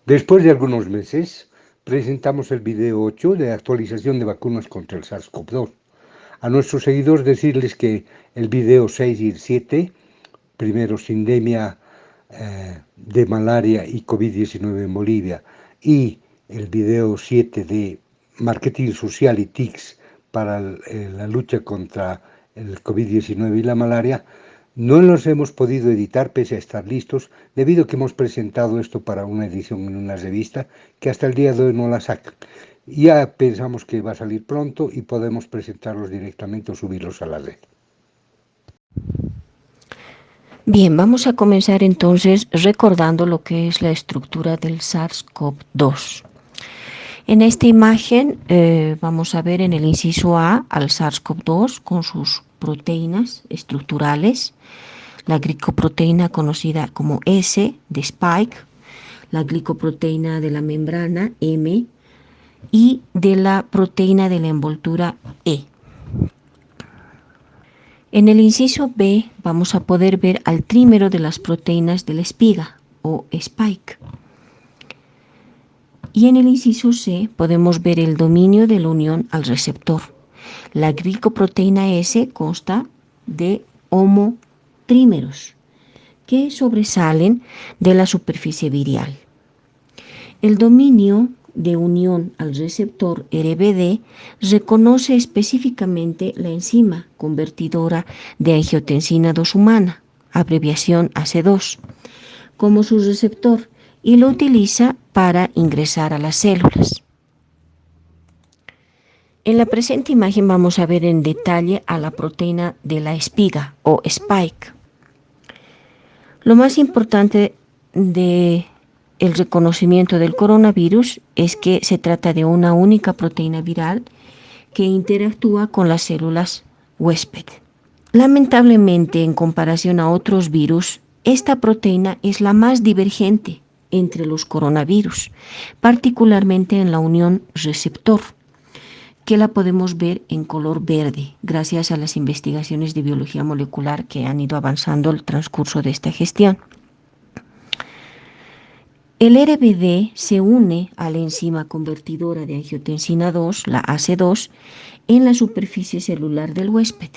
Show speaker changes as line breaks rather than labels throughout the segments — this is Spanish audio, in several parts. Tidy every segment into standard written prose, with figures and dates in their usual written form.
Después de algunos meses, presentamos el video 8 de actualización de vacunas contra el SARS-CoV-2. A nuestros seguidores decirles que el video 6 y el 7, primero sindemia de malaria y COVID-19 en Bolivia, y el video 7 de marketing social y TICs para la lucha contra el COVID-19 y la malaria, no los hemos podido editar pese a estar listos, debido a que hemos presentado esto para una edición en una revista que hasta el día de hoy no la sacan. Ya pensamos que va a salir pronto y podemos presentarlos directamente o subirlos a la red.
Bien, vamos a comenzar entonces recordando lo que es la estructura del SARS-CoV-2. En esta imagen vamos a ver en el inciso A al SARS-CoV-2 con sus proteínas estructurales, la glicoproteína conocida como S de Spike, la glicoproteína de la membrana M y de la proteína de la envoltura E. En el inciso B vamos a poder ver al trímero de las proteínas de la espiga o Spike. Y en el inciso C podemos ver el dominio de la unión al receptor. La glicoproteína S consta de homotrímeros que sobresalen de la superficie virial. El dominio de unión al receptor RBD reconoce específicamente la enzima convertidora de angiotensina 2 humana, abreviación AC2, como su receptor y lo utiliza para ingresar a las células. En la presente imagen vamos a ver en detalle a la proteína de la espiga o Spike. Lo más importante de el reconocimiento del coronavirus es que se trata de una única proteína viral que interactúa con las células huésped. Lamentablemente, en comparación a otros virus, esta proteína es la más divergente entre los coronavirus, particularmente en la unión receptor, que la podemos ver en color verde, gracias a las investigaciones de biología molecular que han ido avanzando al transcurso de esta gestión. El RBD se une a la enzima convertidora de angiotensina 2, la AC2, en la superficie celular del huésped,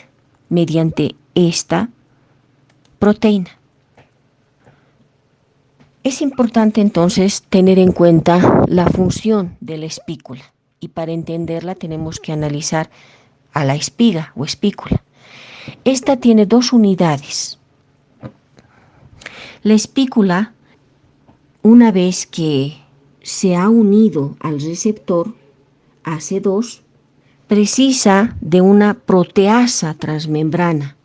mediante esta proteína. Es importante entonces tener en cuenta la función de la espícula, y para entenderla tenemos que analizar a la espiga o espícula. Esta tiene dos unidades. La espícula, una vez que se ha unido al receptor AC2, precisa de una proteasa transmembrana,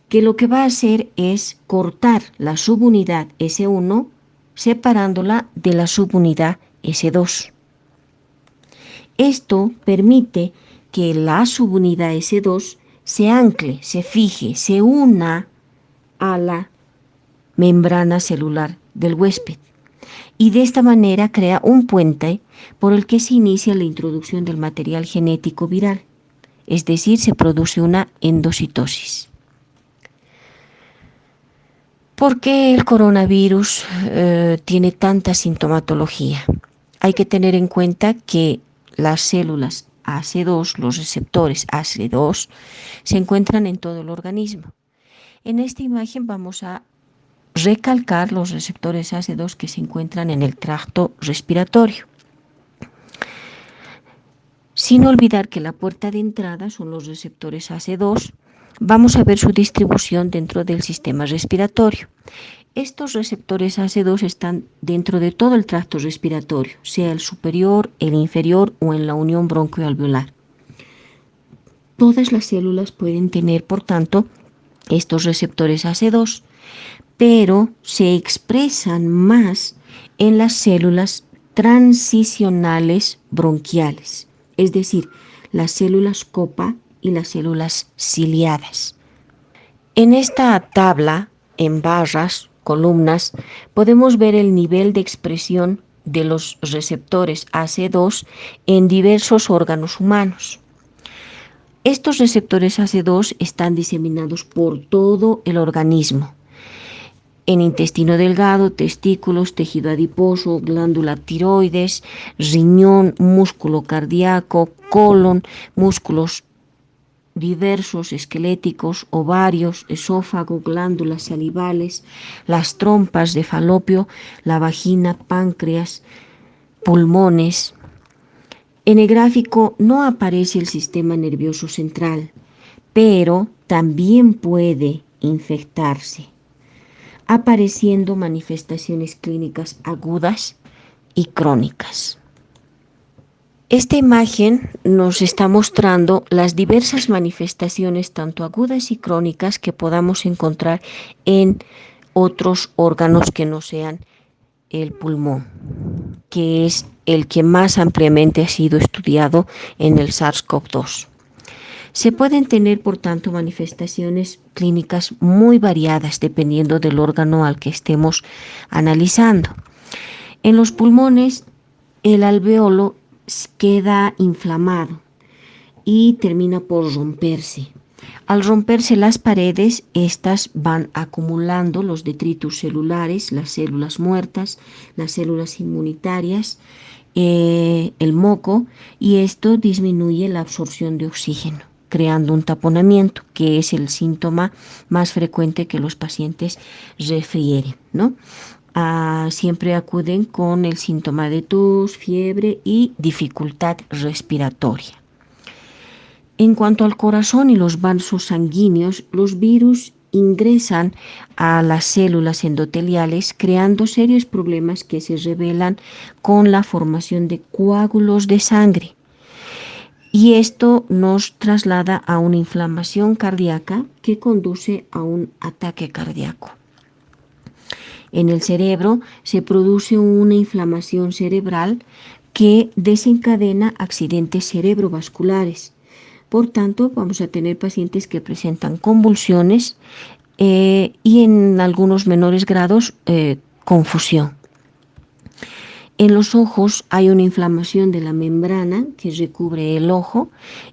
que lo que va a hacer es cortar la subunidad S1 separándola de la subunidad S2. Esto permite que la subunidad S2 se ancle, se fije, se una a la membrana celular del huésped, y de esta manera crea un puente por el que se inicia la introducción del material genético viral, es decir, se produce una endocitosis. ¿Por qué el coronavirus tiene tanta sintomatología? Hay que tener en cuenta que las células AC2, los receptores AC2, se encuentran en todo el organismo. En esta imagen vamos a recalcar los receptores AC2 que se encuentran en el tracto respiratorio, sin olvidar que la puerta de entrada son los receptores AC2. Vamos a ver su distribución dentro del sistema respiratorio. Estos receptores AC2 están dentro de todo el tracto respiratorio, sea el superior, el inferior o en la unión bronquioalveolar. Todas las células pueden tener, por tanto, estos receptores AC2, pero se expresan más en las células transicionales bronquiales, es decir, las células copa y las células ciliadas. En esta tabla, en barras, columnas, podemos ver el nivel de expresión de los receptores AC2 en diversos órganos humanos. Estos receptores AC2 están diseminados por todo el organismo. en intestino delgado, testículos, tejido adiposo, glándula tiroides, riñón, músculo cardíaco, colon, músculos diversos esqueléticos, ovarios, esófago, glándulas salivales, las trompas de falopio, la vagina, páncreas, pulmones. En el gráfico no aparece el sistema nervioso central, pero también puede infectarse, apareciendo manifestaciones clínicas agudas y crónicas. Esta imagen nos está mostrando las diversas manifestaciones, tanto agudas y crónicas, que podamos encontrar en otros órganos que no sean el pulmón, que es el que más ampliamente ha sido estudiado en el SARS-CoV-2. Se pueden tener, por tanto, manifestaciones clínicas muy variadas dependiendo del órgano al que estemos analizando. En los pulmones, el alveolo queda inflamado y termina por romperse. Al romperse las paredes, estas van acumulando los detritus celulares, las células muertas, las células inmunitarias, el moco, y esto disminuye la absorción de oxígeno, creando un taponamiento, que es el síntoma más frecuente que los pacientes refieren, ¿no? Siempre acuden con el síntoma de tos, fiebre y dificultad respiratoria. En cuanto al corazón y los vasos sanguíneos, los virus ingresan a las células endoteliales, creando serios problemas que se revelan con la formación de coágulos de sangre. Y esto nos traslada a una inflamación cardíaca que conduce a un ataque cardíaco. En el cerebro se produce una inflamación cerebral que desencadena accidentes cerebrovasculares. Por tanto, vamos a tener pacientes que presentan convulsiones y en algunos menores grados confusión. En los ojos hay una inflamación de la membrana que recubre el ojo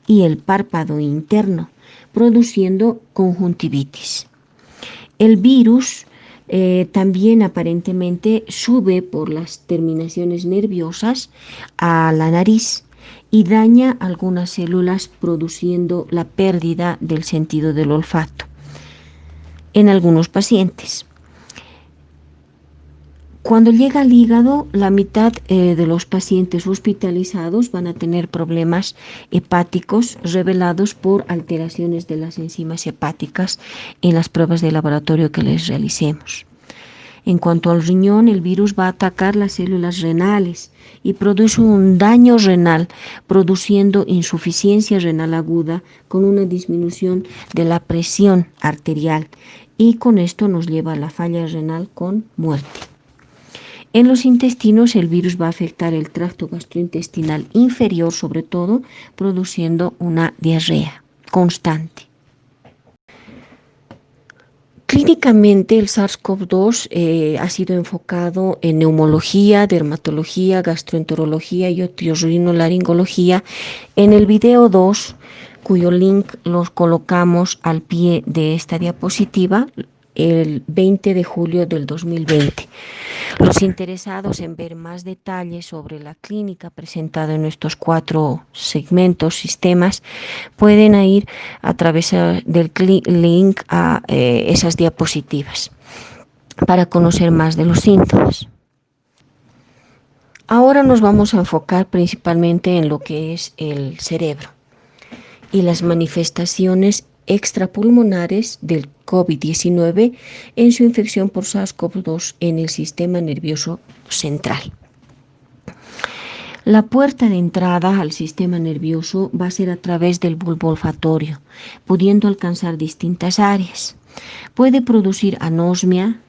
y el párpado interno, produciendo conjuntivitis. El virus también aparentemente sube por las terminaciones nerviosas a la nariz y daña algunas células, produciendo la pérdida del sentido del olfato en algunos pacientes. Cuando llega al hígado, la mitad de los pacientes hospitalizados van a tener problemas hepáticos revelados por alteraciones de las enzimas hepáticas en las pruebas de laboratorio que les realicemos. En cuanto al riñón, el virus va a atacar las células renales y produce un daño renal, produciendo insuficiencia renal aguda con una disminución de la presión arterial, y con esto nos lleva a la falla renal con muerte. En los intestinos, el virus va a afectar el tracto gastrointestinal inferior, sobre todo, produciendo una diarrea constante. Clínicamente, el SARS-CoV-2 ha sido enfocado en neumología, dermatología, gastroenterología y otorrinolaringología. En el video 2, cuyo link los colocamos al pie de esta diapositiva, el 20 de julio del 2020. Los interesados en ver más detalles sobre la clínica presentada en estos 4 segmentos, sistemas, pueden ir a través del link a esas diapositivas para conocer más de los síntomas. Ahora nos vamos a enfocar principalmente en lo que es el cerebro y las manifestaciones extrapulmonares del COVID-19 en su infección por SARS-CoV-2 en el sistema nervioso central. La puerta de entrada al sistema nervioso va a ser a través del bulbo olfatorio, pudiendo alcanzar distintas áreas. Puede producir anosmia,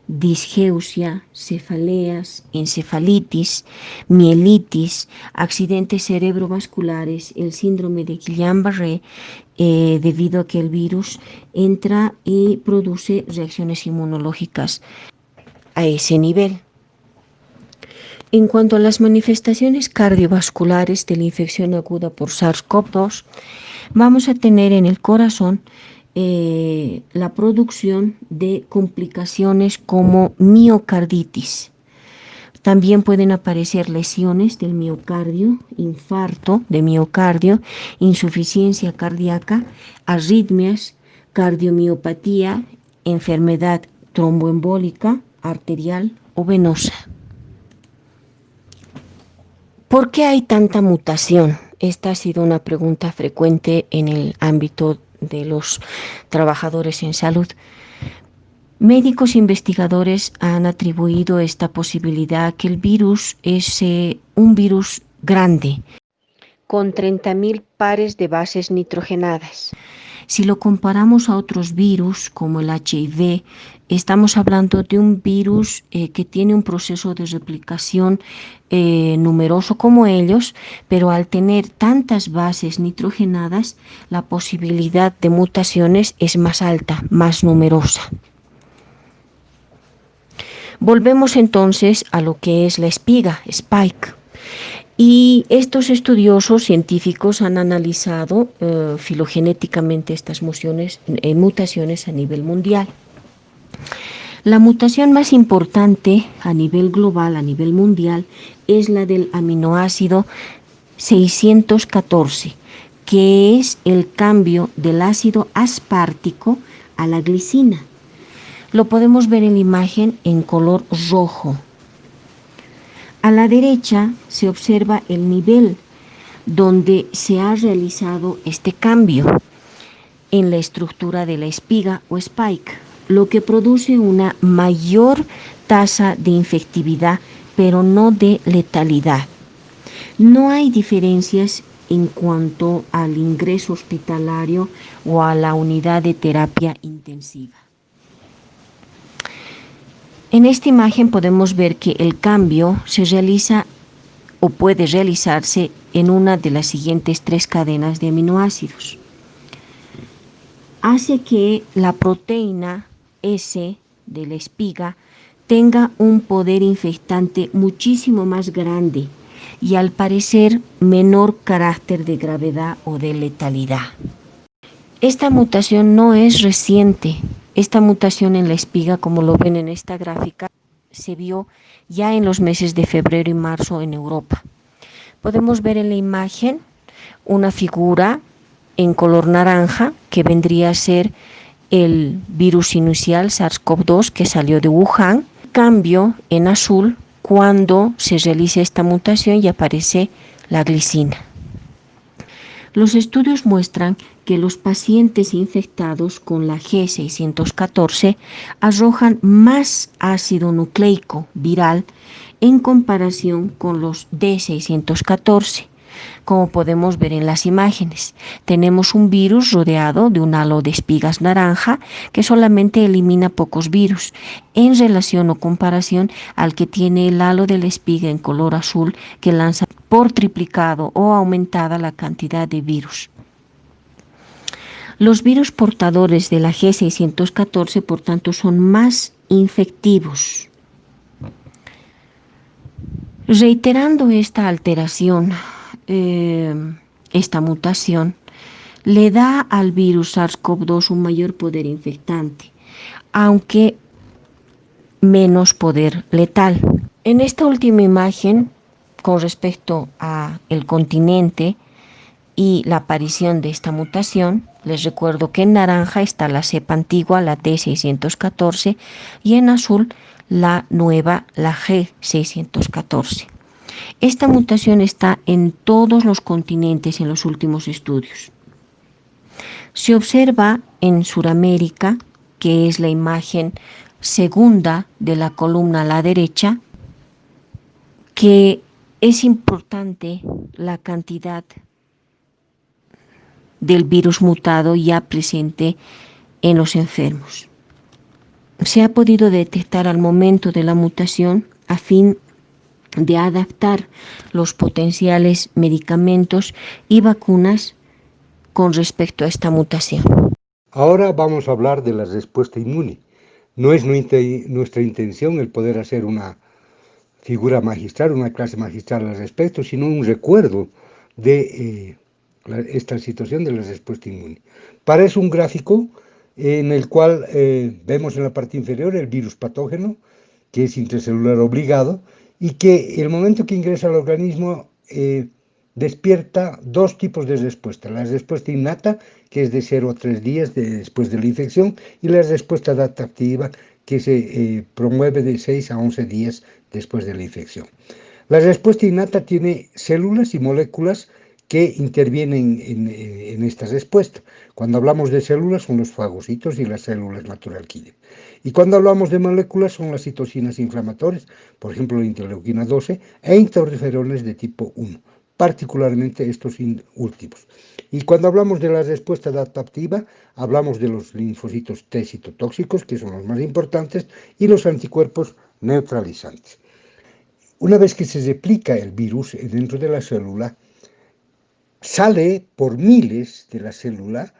disgeusia, cefaleas, encefalitis, mielitis, accidentes cerebrovasculares, el síndrome de Guillain-Barré, debido a que el virus entra y produce reacciones inmunológicas a ese nivel. En cuanto a las manifestaciones cardiovasculares de la infección aguda por SARS-CoV-2, vamos a tener en el corazón la producción de complicaciones como miocarditis. También pueden aparecer lesiones del miocardio, infarto de miocardio, insuficiencia cardíaca, arritmias, cardiomiopatía, enfermedad tromboembólica, arterial o venosa. ¿Por qué hay tanta mutación? Esta ha sido una pregunta frecuente en el ámbito de los trabajadores en salud. Médicos investigadores han atribuido esta posibilidad a que el virus es un virus grande, con 30.000 pares de bases nitrogenadas. Si lo comparamos a otros virus como el HIV, estamos hablando de un virus que tiene un proceso de replicación numeroso como ellos, pero al tener tantas bases nitrogenadas, la posibilidad de mutaciones es más alta, más numerosa. Volvemos entonces a lo que es la espiga, Spike. Y estos estudiosos científicos han analizado filogenéticamente estas mutaciones a nivel mundial. La mutación más importante a nivel global, a nivel mundial, es la del aminoácido 614, que es el cambio del ácido aspartico a la glicina. Lo podemos ver en la imagen en color rojo. A la derecha se observa el nivel donde se ha realizado este cambio en la estructura de la espiga o spike, lo que produce una mayor tasa de infectividad, pero no de letalidad. No hay diferencias en cuanto al ingreso hospitalario o a la unidad de terapia intensiva. En esta imagen podemos ver que el cambio se realiza o puede realizarse en una de las siguientes 3 cadenas de aminoácidos. Hace que la proteína S de la espiga tenga un poder infectante muchísimo más grande y al parecer menor carácter de gravedad o de letalidad. Esta mutación no es reciente. Esta mutación en la espiga, como lo ven en esta gráfica, se vio ya en los meses de febrero y marzo en Europa. Podemos ver en la imagen una figura en color naranja que vendría a ser el virus inicial SARS-CoV-2 que salió de Wuhan. Cambio en azul cuando se realiza esta mutación y aparece la glicina. Los estudios muestran que los pacientes infectados con la G614 arrojan más ácido nucleico viral en comparación con los D614. Como podemos ver en las imágenes, tenemos un virus rodeado de un halo de espigas naranja que solamente elimina pocos virus en relación o comparación al que tiene el halo de la espiga en color azul que lanza por triplicado o aumentada la cantidad de virus. Los virus portadores de la G614, por tanto, son más infectivos. Reiterando esta alteración, esta mutación, le da al virus SARS-CoV-2 un mayor poder infectante, aunque menos poder letal. En esta última imagen, con respecto a el continente y la aparición de esta mutación, les recuerdo que en naranja está la cepa antigua, la T614, y en azul la nueva, la G614. Esta mutación está en todos los continentes en los últimos estudios. Se observa en Sudamérica, que es la imagen segunda de la columna a la derecha, que es importante la cantidad del virus mutado ya presente en los enfermos. Se ha podido detectar al momento de la mutación a fin de adaptar los potenciales medicamentos y vacunas con respecto a esta mutación.
Ahora vamos a hablar de la respuesta inmune. No es nuestra intención el poder hacer una figura magistral, una clase magistral al respecto, sino un recuerdo de esta situación de la respuesta inmune. Para eso un gráfico en el cual vemos en la parte inferior el virus patógeno, que es intracelular obligado, y que el momento que ingresa al organismo despierta dos tipos de respuesta. La respuesta innata, que es de 0 a 3 días después de la infección, y la respuesta adaptativa, que se promueve de 6 a 11 días después de la infección. La respuesta innata tiene células y moléculas que intervienen en esta respuesta. Cuando hablamos de células son los fagocitos y las células natural killer. Y cuando hablamos de moléculas son las citocinas inflamatorias, por ejemplo la interleuquina 12 e interferones de tipo 1, particularmente estos últimos. Y cuando hablamos de la respuesta adaptativa, hablamos de los linfocitos T citotóxicos, que son los más importantes, y los anticuerpos neutralizantes. Una vez que se replica el virus dentro de la célula, sale por miles de la célula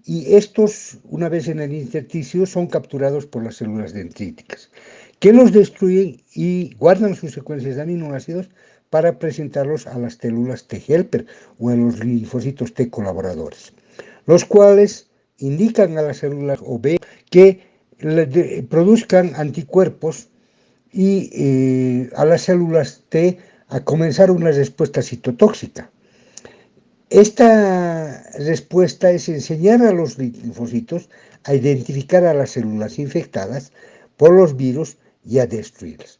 y estos, una vez en el intersticio, son capturados por las células dendríticas, que los destruyen y guardan sus secuencias de aminoácidos para presentarlos a las células T helper o a los linfocitos T colaboradores, los cuales indican a las células OB que produzcan anticuerpos y a las células T a comenzar una respuesta citotóxica. Esta respuesta es enseñar a los linfocitos a identificar a las células infectadas por los virus y a destruirlas.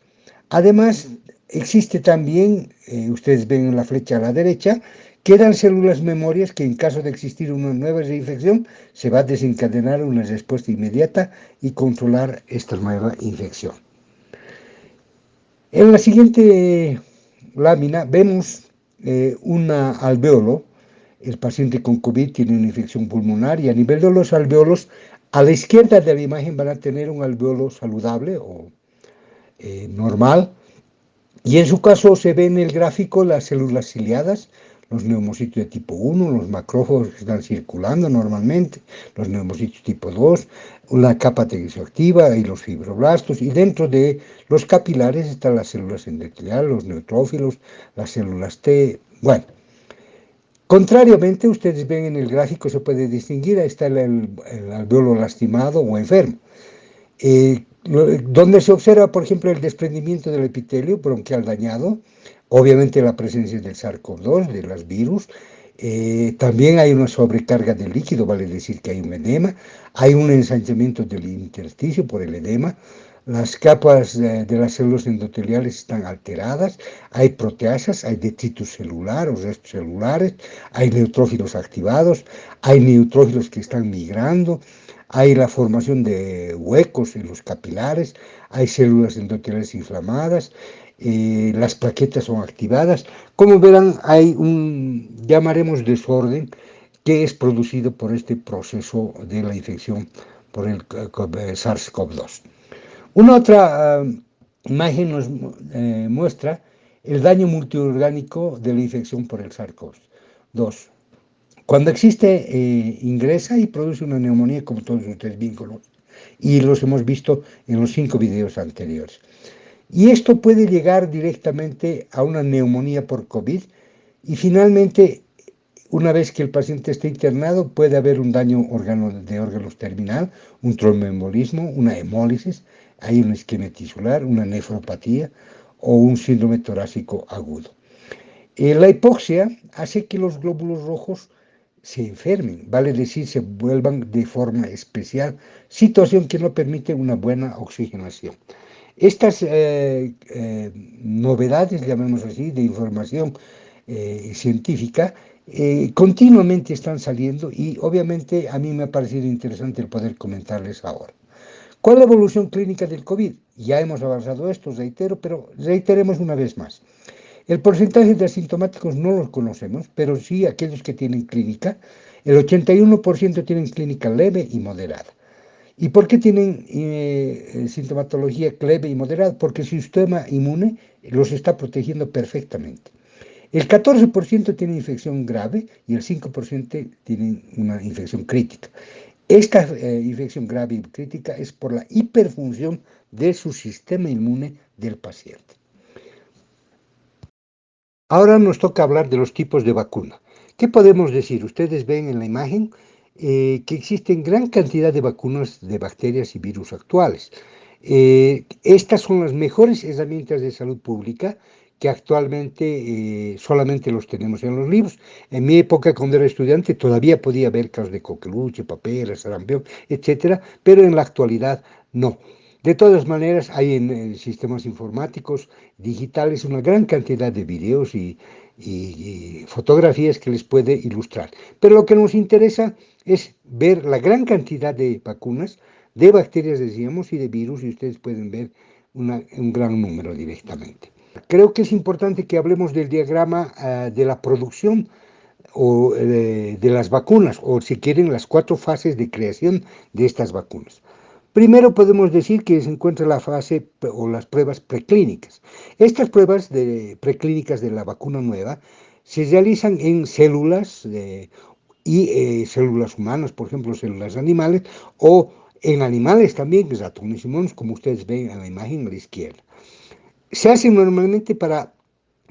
Además, existe también, ustedes ven en la flecha a la derecha, que eran células memorias que en caso de existir una nueva reinfección se va a desencadenar una respuesta inmediata y controlar esta nueva infección. En la siguiente lámina vemos un alveolo. El paciente con COVID tiene una infección pulmonar y a nivel de los alveolos, a la izquierda de la imagen van a tener un alveolo saludable o normal. Y en su caso se ve en el gráfico las células ciliadas, los neumocitos de tipo 1, los macrófagos que están circulando normalmente, los neumocitos tipo 2, la capa tensioactiva y los fibroblastos, y dentro de los capilares están las células endoteliales, los neutrófilos, las células T. Bueno, contrariamente, ustedes ven en el gráfico, se puede distinguir, ahí está el alveolo lastimado o enfermo. Donde se observa, por ejemplo, el desprendimiento del epitelio bronquial dañado, obviamente la presencia del SARS-CoV-2, de los virus, también hay una sobrecarga de líquido, vale decir que hay un edema, hay un ensanchamiento del intersticio por el edema, las capas de las células endoteliales están alteradas, hay proteasas, hay detritus celular o restos celulares, hay neutrófilos activados, hay neutrófilos que están migrando, hay la formación de huecos en los capilares, hay células endoteliales inflamadas, las plaquetas son activadas. Como verán, hay un, llamaremos desorden, que es producido por este proceso de la infección por el SARS-CoV-2. Una otra imagen nos muestra el daño multiorgánico de la infección por el SARS-CoV-2. Cuando existe, ingresa y produce una neumonía, como todos ustedes bien conocen, y los hemos visto en los 5 videos anteriores. Y esto puede llegar directamente a una neumonía por COVID y finalmente, una vez que el paciente esté internado, puede haber un daño de órganos terminal, un tromboembolismo, una hemólisis, hay una isquemia tisular, una nefropatía o un síndrome torácico agudo. La hipoxia hace que los glóbulos rojos se enfermen, vale decir, se vuelvan de forma especial, situación que no permite una buena oxigenación. Estas novedades, llamemos así, de información científica, continuamente están saliendo y obviamente a mí me ha parecido interesante el poder comentarles ahora. ¿Cuál es la evolución clínica del COVID? Ya hemos avanzado esto, reitero, pero reiteremos una vez más. El porcentaje de asintomáticos no los conocemos, pero sí aquellos que tienen clínica. El 81% tienen clínica leve y moderada. ¿Y por qué tienen sintomatología leve y moderada? Porque su sistema inmune los está protegiendo perfectamente. El 14% tiene infección grave y el 5% tienen una infección crítica. Esta infección grave y crítica es por la hiperfunción de su sistema inmune del paciente. Ahora nos toca hablar de los tipos de vacuna. ¿Qué podemos decir? Ustedes ven en la imagen que existen gran cantidad de vacunas de bacterias y virus actuales. Estas son las mejores herramientas de salud pública que actualmente solamente los tenemos en los libros. En mi época, cuando era estudiante, todavía podía haber casos de coqueluche, papera, sarampión, etcétera, pero en la actualidad no. De todas maneras, hay en sistemas informáticos digitales una gran cantidad de videos y fotografías que les puede ilustrar. Pero lo que nos interesa es ver la gran cantidad de vacunas, de bacterias, decíamos, y de virus, y ustedes pueden ver un gran número directamente. Creo que es importante que hablemos del diagrama de la producción o de las vacunas, o si quieren, las 4 fases de creación de estas vacunas. Primero podemos decir que se encuentra la fase o las pruebas preclínicas. Estas pruebas preclínicas de la vacuna nueva se realizan en células células humanas, por ejemplo, células animales, o en animales también, ratones y monos, como ustedes ven en la imagen a la izquierda. Se hace normalmente para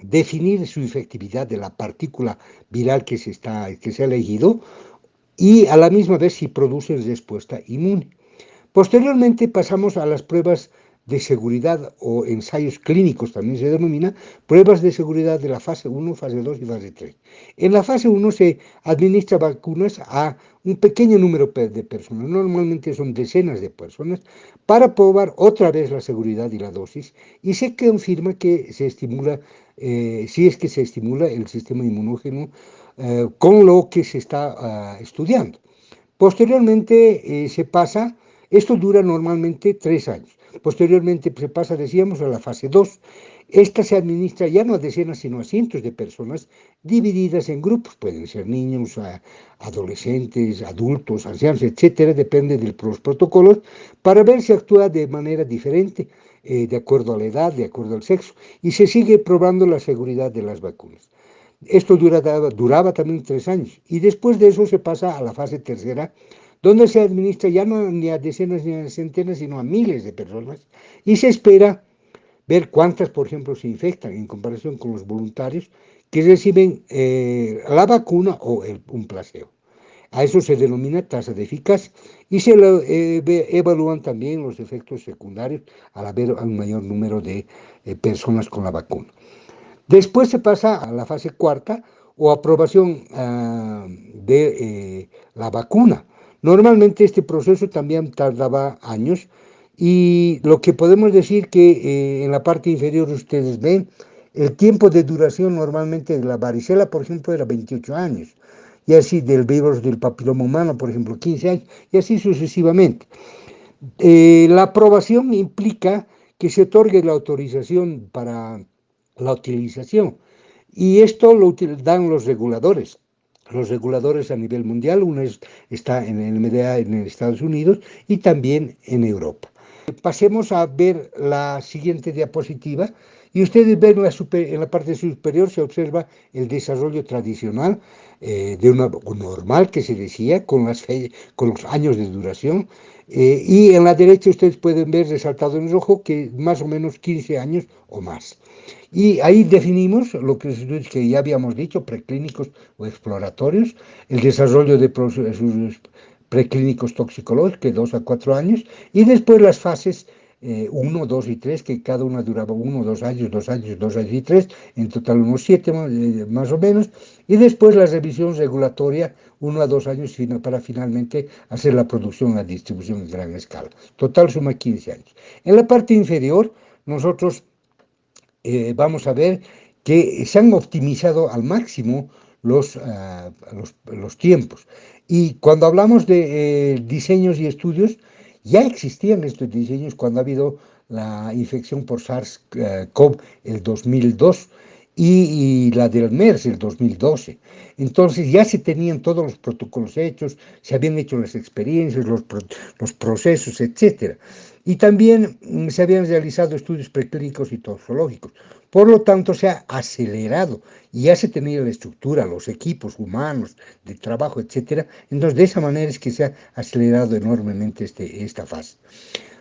definir su efectividad de la partícula viral que se ha elegido y a la misma vez si produce respuesta inmune. Posteriormente pasamos a las pruebas de seguridad o ensayos clínicos, también se denomina, pruebas de seguridad de la fase 1, fase 2 y fase 3. En la fase 1 se administra vacunas a un pequeño número de personas, normalmente son decenas de personas, para probar otra vez la seguridad y la dosis, y se confirma que se estimula, si es que se estimula el sistema inmunógeno con lo que se está estudiando. Posteriormente se pasa, esto dura normalmente 3 años. Posteriormente se pasa, decíamos, a la fase 2. Esta se administra ya no a decenas, sino a cientos de personas divididas en grupos. Pueden ser niños, adolescentes, adultos, ancianos, etcétera, depende de los protocolos, para ver si actúa de manera diferente, de acuerdo a la edad, de acuerdo al sexo, y se sigue probando la seguridad de las vacunas. Esto duraba también 3 años y después de eso se pasa a la fase tercera, donde se administra ya no ni a decenas ni a centenas, sino a miles de personas y se espera ver cuántas, por ejemplo, se infectan en comparación con los voluntarios que reciben la vacuna o un placebo. A eso se denomina tasa de eficacia y se evalúan también los efectos secundarios al haber un mayor número de personas con la vacuna. Después se pasa a la fase cuarta o aprobación de la vacuna. Normalmente este proceso también tardaba años y lo que podemos decir que en la parte inferior ustedes ven, el tiempo de duración normalmente de la varicela, por ejemplo, era 28 años, y así del virus del papiloma humano, por ejemplo, 15 años, y así sucesivamente. La aprobación implica que se otorgue la autorización para la utilización y esto lo dan los reguladores. Los reguladores a nivel mundial, está en el MDA en Estados Unidos y también en Europa. Pasemos a ver la siguiente diapositiva y ustedes ven en la parte superior se observa el desarrollo tradicional de una normal que se decía con los años de duración y en la derecha ustedes pueden ver resaltado en rojo que más o menos 15 años o más. Y ahí definimos lo que ya habíamos dicho, preclínicos o exploratorios, el desarrollo de procesos preclínicos toxicológicos, de 2 a 4 años, y después las fases 1, 2 y 3, que cada una duraba 1, 2 años, 2 años, 2 años y 3, en total unos 7 más o menos, y después la revisión regulatoria 1 a 2 años para finalmente hacer la producción, la distribución en gran escala. Total suma 15 años. En la parte inferior, nosotros vamos a ver que se han optimizado al máximo los tiempos. Y cuando hablamos de diseños y estudios, ya existían estos diseños cuando ha habido la infección por SARS-CoV el 2002 y la del MERS el 2012. Entonces ya se tenían todos los protocolos hechos, se habían hecho las experiencias, los procesos, etcétera. Y también se habían realizado estudios preclínicos y toxicológicos. Por lo tanto, se ha acelerado y ya se tenía la estructura, los equipos humanos de trabajo, etcétera. Entonces, de esa manera es que se ha acelerado enormemente esta fase.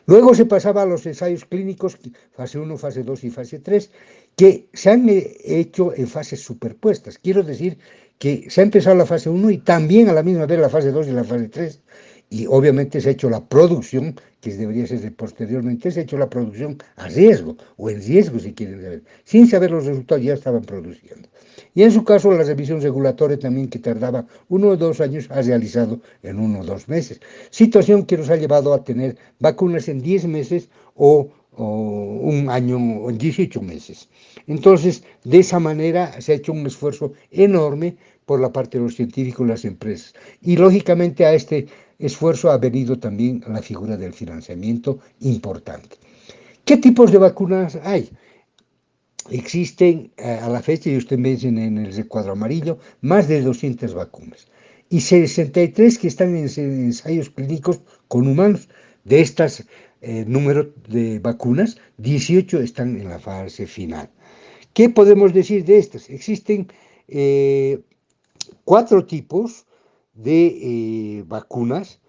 Luego se pasaba a los ensayos clínicos, fase 1, fase 2 y fase 3, que se han hecho en fases superpuestas. Quiero decir que se ha empezado la fase 1 y también a la misma vez la fase 2 y la fase 3. Y obviamente se ha hecho la producción, que debería ser posteriormente, se ha hecho la producción a riesgo, o en riesgo si quieren saber. Sin saber los resultados ya estaban produciendo. Y en su caso la revisión regulatoria también, que tardaba 1 o 2 años, ha realizado en 1 o 2 meses. Situación que nos ha llevado a tener vacunas en 10 meses o un año o en 18 meses. Entonces, de esa manera se ha hecho un esfuerzo enorme por la parte de los científicos y las empresas. Y lógicamente a este esfuerzo ha venido también la figura del financiamiento importante. ¿Qué tipos de vacunas hay? Existen a la fecha, y usted ve en el recuadro amarillo, más de 200 vacunas y 63 que están en ensayos clínicos con humanos. De estas número de vacunas, 18 están en la fase final. ¿Qué podemos decir de estas? Existen 4 tipos de vacunas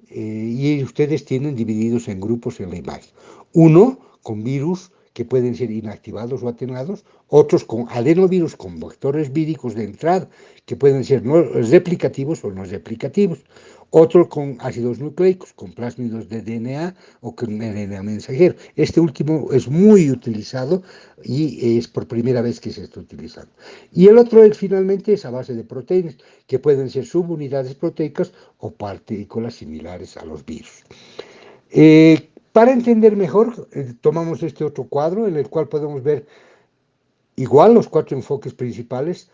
y ustedes tienen divididos en grupos en la imagen. Uno con virus que pueden ser inactivados o atenuados, otros con adenovirus, con vectores víricos de entrada, que pueden ser no replicativos o no replicativos, otros con ácidos nucleicos, con plásmidos de DNA o con RNA mensajero. Este último es muy utilizado y es por primera vez que se está utilizando. Y el otro es finalmente a base de proteínas, que pueden ser subunidades proteicas o partículas similares a los virus. Para entender mejor, tomamos este otro cuadro en el cual podemos ver igual los 4 enfoques principales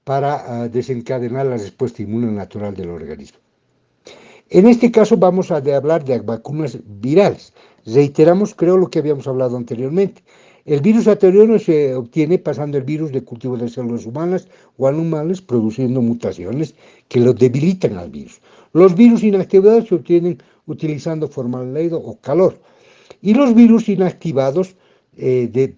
para desencadenar la respuesta inmune natural del organismo. En este caso vamos a hablar de vacunas virales. Reiteramos, creo, lo que habíamos hablado anteriormente. El virus bacteriano se obtiene pasando el virus de cultivo de células humanas o animales, produciendo mutaciones que lo debilitan al virus. Los virus inactivados se obtienen utilizando formaldehído o calor. Y los virus inactivados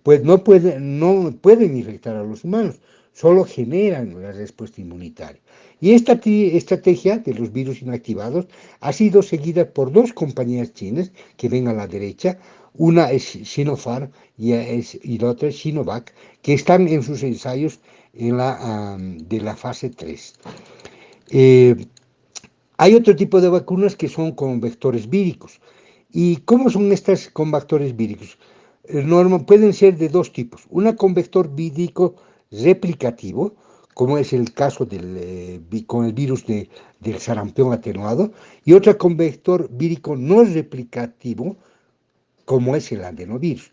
pues no pueden infectar a los humanos, solo generan la respuesta inmunitaria. Y esta estrategia de los virus inactivados ha sido seguida por 2 compañías chinas que ven a la derecha. Una es Sinopharm y la otra es Sinovac, que están en sus ensayos de la fase 3. Hay otro tipo de vacunas que son con vectores víricos. ¿Y cómo son estas con vectores víricos? Pueden ser de 2 tipos. Una con vector vírico replicativo, como es el caso con el virus del sarampión atenuado, y otra con vector vírico no replicativo, como es el adenovirus.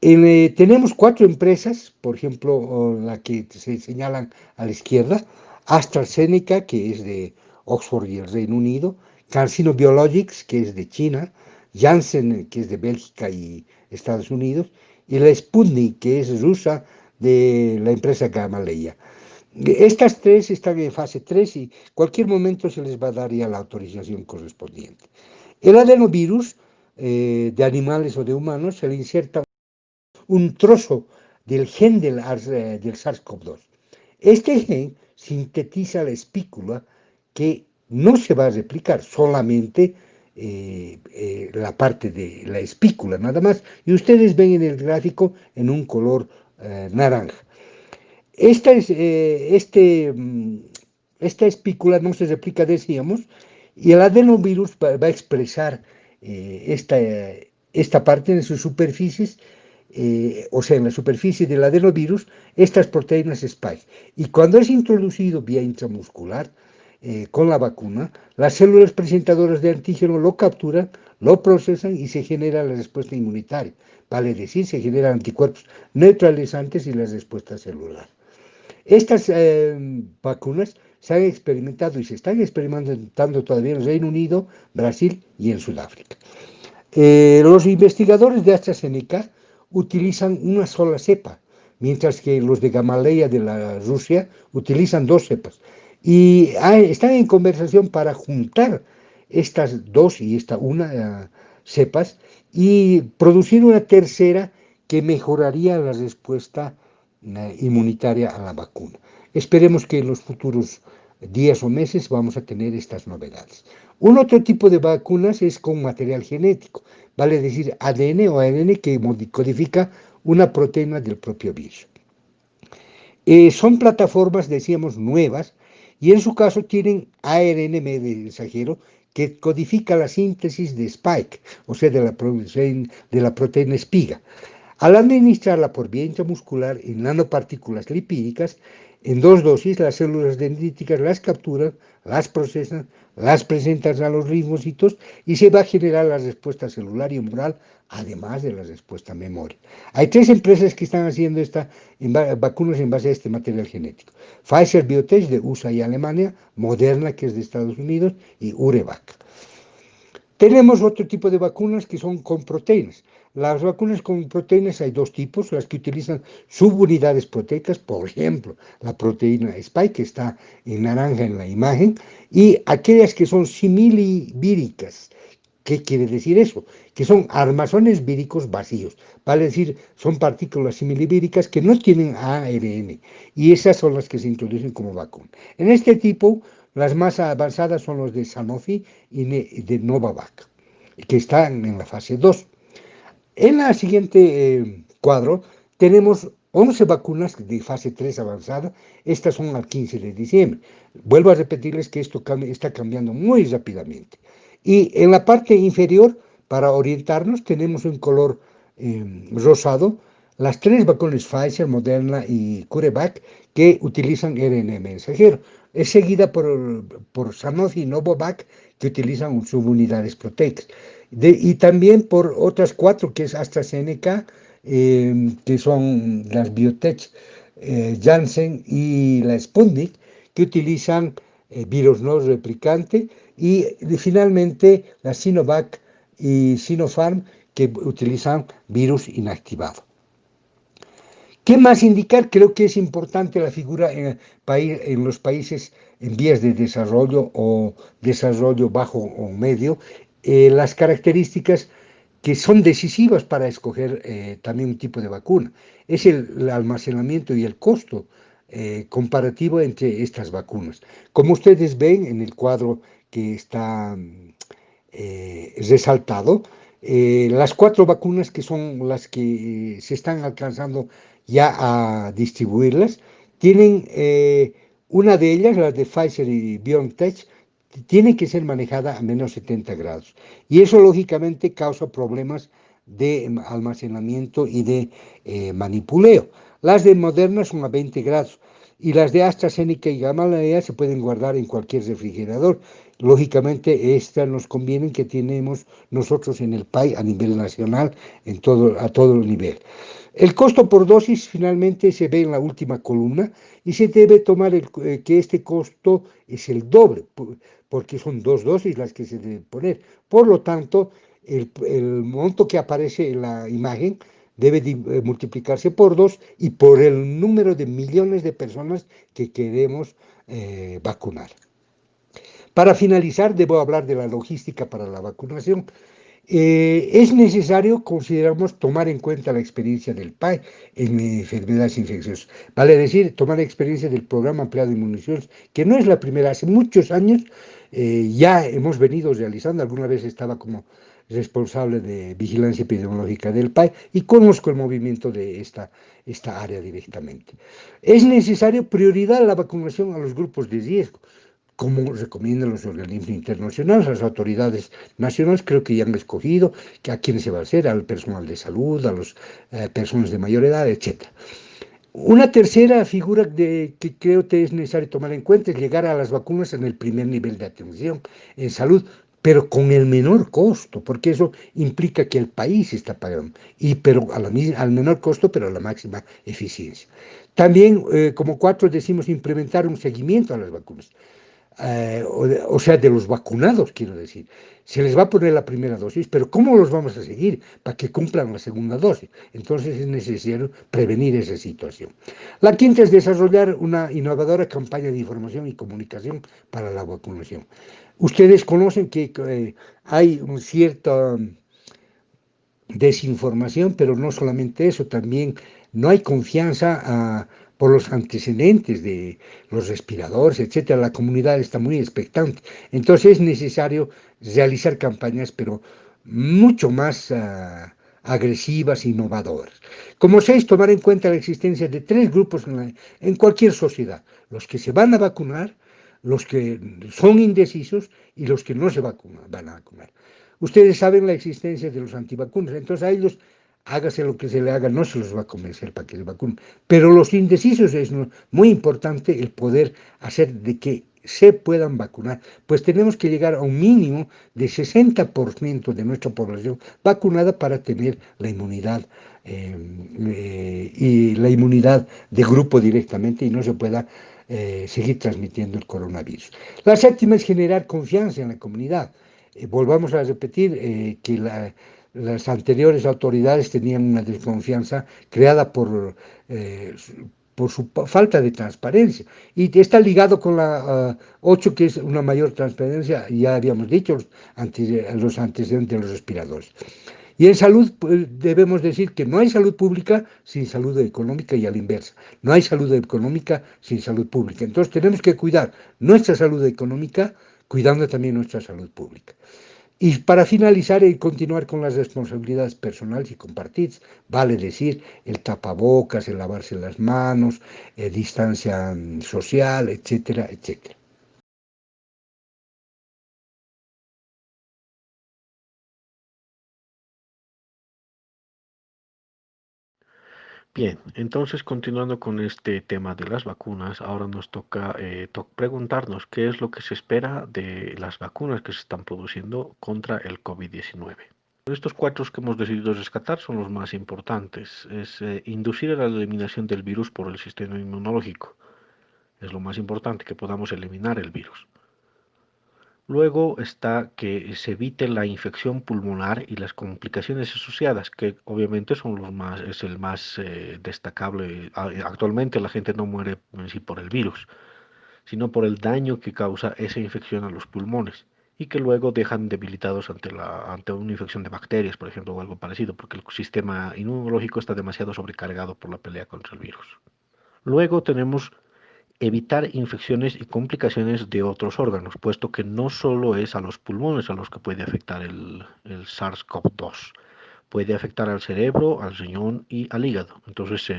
Tenemos 4 empresas, por ejemplo, la que se señalan a la izquierda, AstraZeneca, que es de Oxford y el Reino Unido, CanSino Biologics, que es de China, Janssen, que es de Bélgica y Estados Unidos, y la Sputnik, que es rusa, de la empresa Gamaleya. Estas 3 están en fase 3 y cualquier momento se les va a dar ya la autorización correspondiente. El adenovirus de animales o de humanos se le inserta un trozo del gen del SARS-CoV-2. Este gen sintetiza la espícula que no se va a replicar, solamente la parte de la espícula nada más, y ustedes ven en el gráfico en un color naranja. Esta espícula no se replica, decíamos, y el adenovirus va a expresar esta parte de sus superficies, o sea, en la superficie del adenovirus, estas proteínas spike. Y cuando es introducido vía intramuscular con la vacuna, las células presentadoras de antígeno lo capturan, lo procesan y se genera la respuesta inmunitaria. Vale decir, se generan anticuerpos neutralizantes y la respuesta celular. Estas vacunas se han experimentado y se están experimentando todavía en el Reino Unido, Brasil y en Sudáfrica. Los investigadores de AstraZeneca utilizan una sola cepa, mientras que los de Gamaleya de la Rusia utilizan 2 cepas. Y están en conversación para juntar estas 2 y esta una cepas y producir una tercera que mejoraría la respuesta inmunitaria a la vacuna. Esperemos que en los futuros días o meses vamos a tener estas novedades. Un otro tipo de vacunas es con material genético, vale decir ADN o ARN, que codifica una proteína del propio virus. Son plataformas, decíamos, nuevas, y en su caso tienen ARN mensajero que codifica la síntesis de spike, o sea, de la proteína espiga. Al administrarla por vía intramuscular en nanopartículas lipídicas, en dos dosis, las células dendríticas las capturan, las procesan, las presentan a los linfocitos y se va a generar la respuesta celular y humoral, además de la respuesta a memoria. Hay tres empresas que están haciendo vacunas en base a este material genético. Pfizer Biotech de USA y Alemania, Moderna, que es de Estados Unidos, y Urevac. Tenemos otro tipo de vacunas que son con proteínas. Las vacunas con proteínas hay dos tipos, las que utilizan subunidades proteicas, por ejemplo, la proteína Spike, que está en naranja en la imagen, y aquellas que son similivíricas. ¿Qué quiere decir eso? Que son armazones víricos vacíos, vale decir, son partículas similivíricas que no tienen ARN, y esas son las que se introducen como vacuna. En este tipo, las más avanzadas son los de Sanofi y de Novavax, que están en la fase 2. En la siguiente cuadro tenemos 11 vacunas de fase 3 avanzada. Estas son al 15 de diciembre. Vuelvo a repetirles que esto está cambiando muy rápidamente. Y en la parte inferior, para orientarnos, tenemos un color rosado, las tres vacunas Pfizer, Moderna y CureVac que utilizan RNA mensajero. Es seguida por Sanofi y Novavax que utilizan subunidades proteicas. Y también por otras cuatro, que es AstraZeneca, que son las Biotech, Janssen y la Sputnik, que utilizan virus no replicante, y finalmente la Sinovac y Sinopharm, que utilizan virus inactivado. ¿Qué más indicar? Creo que es importante la figura en los países en vías de desarrollo o desarrollo bajo o medio, las características que son decisivas para escoger también un tipo de vacuna. Es el almacenamiento y el costo comparativo entre estas vacunas. Como ustedes ven en el cuadro que está resaltado, las cuatro vacunas que son las que se están alcanzando ya a distribuirlas, tienen una de ellas, la de Pfizer y BioNTech, tiene que ser manejada a menos 70 grados. Y eso lógicamente causa problemas de almacenamiento y de manipuleo. Las de Moderna son a 20 grados y las de AstraZeneca y Gamaleya se pueden guardar en cualquier refrigerador. Lógicamente, estas nos convienen que tenemos nosotros en el país a nivel nacional, a todo nivel. El costo por dosis finalmente se ve en la última columna y se debe tomar que este costo es el doble, porque son dos dosis las que se deben poner. Por lo tanto, el monto que aparece en la imagen debe multiplicarse por 2 y por el número de millones de personas que queremos vacunar. Para finalizar, debo hablar de la logística para la vacunación. Es necesario, consideramos, tomar en cuenta la experiencia del PAE en enfermedades infecciosas. Vale decir, tomar la experiencia del Programa Ampliado de Inmunizaciones, que no es la primera, hace muchos años ya hemos venido realizando, alguna vez estaba como responsable de vigilancia epidemiológica del PAE y conozco el movimiento de esta área directamente. Es necesario prioridad la vacunación a los grupos de riesgo, como recomiendan los organismos internacionales, las autoridades nacionales creo que ya han escogido a quién se va a hacer, al personal de salud, a las personas de mayor edad, etc. Una tercera figura que creo que es necesario tomar en cuenta es llegar a las vacunas en el primer nivel de atención en salud, pero con el menor costo, porque eso implica que el país está pagando, pero al menor costo, pero a la máxima eficiencia. También, como cuatro, decimos implementar un seguimiento a las vacunas. O sea, de los vacunados, quiero decir. Se les va a poner la primera dosis, pero ¿cómo los vamos a seguir para que cumplan la segunda dosis? Entonces es necesario prevenir esa situación. La quinta es desarrollar una innovadora campaña de información y comunicación para la vacunación. Ustedes conocen que hay una cierta desinformación, pero no solamente eso, también no hay confianza por los antecedentes de los respiradores, etcétera. La comunidad está muy expectante. Entonces es necesario realizar campañas, pero mucho más agresivas e innovadoras. Como 6, tomar en cuenta la existencia de tres grupos en cualquier sociedad: los que se van a vacunar, los que son indecisos y los que no se vacunan, van a vacunar. Ustedes saben la existencia de los antivacunas, entonces a ellos hágase lo que se le haga, no se los va a convencer para que se vacunen. Pero los indecisos es muy importante el poder hacer de que se puedan vacunar, pues tenemos que llegar a un mínimo de 60% de nuestra población vacunada para tener la inmunidad y la inmunidad de grupo directamente y no se pueda seguir transmitiendo el coronavirus. La séptima es generar confianza en la comunidad. Volvamos a repetir que las anteriores autoridades tenían una desconfianza creada por su falta de transparencia. Y está ligado con la 8, que es una mayor transparencia, ya habíamos dicho, los antecedentes de los respiradores. Y en salud pues, debemos decir que no hay salud pública sin salud económica y a la inversa. No hay salud económica sin salud pública. Entonces tenemos que cuidar nuestra salud económica cuidando también nuestra salud pública. Y para finalizar y continuar con las responsabilidades personales y compartidas, vale decir el tapabocas, el lavarse las manos, distancia social, etcétera, etcétera.
Bien, entonces continuando con este tema de las vacunas, ahora nos toca preguntarnos qué es lo que se espera de las vacunas que se están produciendo contra el COVID-19. Estos cuatro que hemos decidido rescatar son los más importantes. Es inducir a la eliminación del virus por el sistema inmunológico. Es lo más importante, que podamos eliminar el virus. Luego está que se evite la infección pulmonar y las complicaciones asociadas, que obviamente es el más destacable. Actualmente la gente no muere en sí por el virus, sino por el daño que causa esa infección a los pulmones y que luego dejan debilitados ante una infección de bacterias, por ejemplo, o algo parecido, porque el sistema inmunológico está demasiado sobrecargado por la pelea contra el virus. Luego tenemos evitar infecciones y complicaciones de otros órganos, puesto que no solo es a los pulmones a los que puede afectar el SARS-CoV-2, puede afectar al cerebro, al riñón y al hígado. Entonces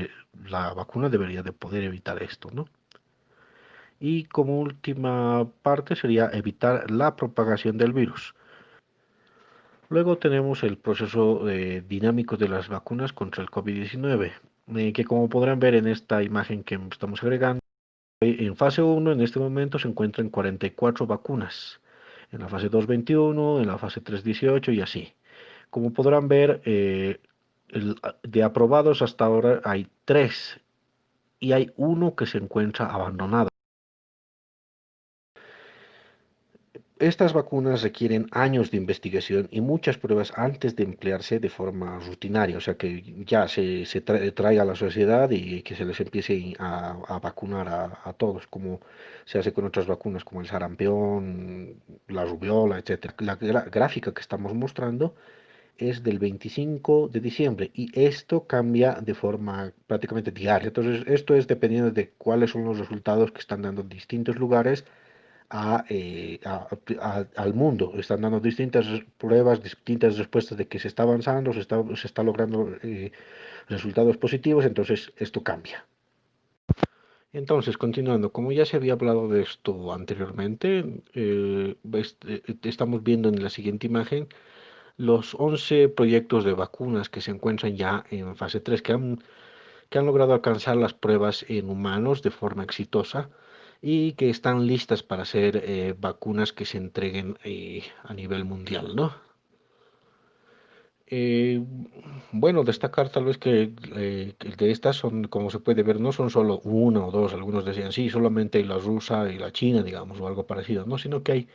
la vacuna debería de poder evitar esto, ¿no? Y como última parte sería evitar la propagación del virus. Luego tenemos el proceso dinámico de las vacunas contra el COVID-19, que como podrán ver en esta imagen que estamos agregando, en fase 1 en este momento se encuentran 44 vacunas, en la fase 2 21, en la fase 3 18 y así. Como podrán ver, de aprobados hasta ahora hay 3 y hay uno que se encuentra abandonado. Estas vacunas requieren años de investigación y muchas pruebas antes de emplearse de forma rutinaria, o sea que ya se traiga a la sociedad y que se les empiece a vacunar a todos, como se hace con otras vacunas como el sarampión, la rubiola, etcétera. La gráfica que estamos mostrando es del 25 de diciembre y esto cambia de forma prácticamente diaria. Entonces, esto es dependiendo de cuáles son los resultados que están dando en distintos lugares al mundo. Están dando distintas pruebas, distintas respuestas de que se está avanzando, se está logrando resultados positivos, entonces esto cambia. Entonces, continuando, como ya se había hablado de esto anteriormente, estamos viendo en la siguiente imagen los 11 proyectos de vacunas que se encuentran ya en fase 3 que han logrado alcanzar las pruebas en humanos de forma exitosa y que están listas para ser vacunas que se entreguen a nivel mundial, ¿no? Eh, bueno, destacar tal vez que de estas son, como se puede ver, no son solo una o dos, algunos decían sí, solamente la rusa y la china, digamos, o algo parecido, no, sino que hay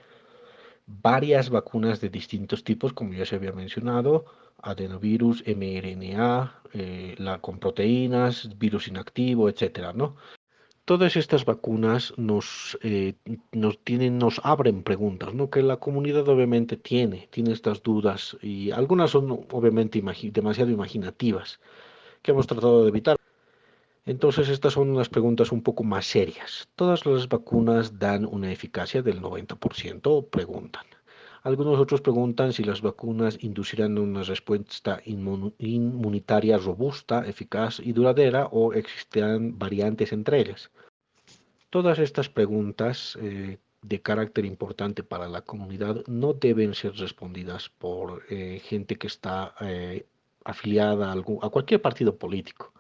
varias vacunas de distintos tipos, como ya se había mencionado, adenovirus, mRNA, con proteínas, virus inactivo, etcétera, ¿no? Todas estas vacunas nos abren preguntas, ¿no? Que la comunidad obviamente tiene estas dudas y algunas son obviamente demasiado imaginativas que hemos tratado de evitar. Entonces estas son unas preguntas un poco más serias. ¿Todas las vacunas dan una eficacia del 90%? Preguntan. Algunos otros preguntan si las vacunas inducirán una respuesta inmunitaria robusta, eficaz y duradera o existirán variantes entre ellas. Todas estas preguntas de carácter importante para la comunidad no deben ser respondidas por gente que está afiliada a cualquier partido político.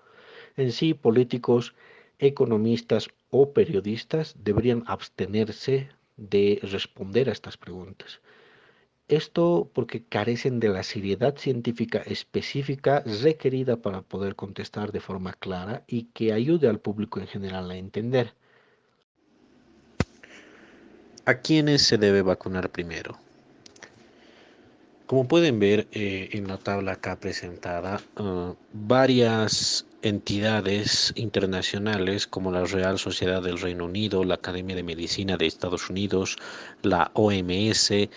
En sí, políticos, economistas o periodistas deberían abstenerse de responder a estas preguntas. Esto porque carecen de la seriedad científica específica requerida para poder contestar de forma clara y que ayude al público en general a entender.
¿A quiénes se debe vacunar primero? Como pueden ver en la tabla acá presentada, varias entidades internacionales como la Real Sociedad del Reino Unido, la Academia de Medicina de Estados Unidos, la OMS e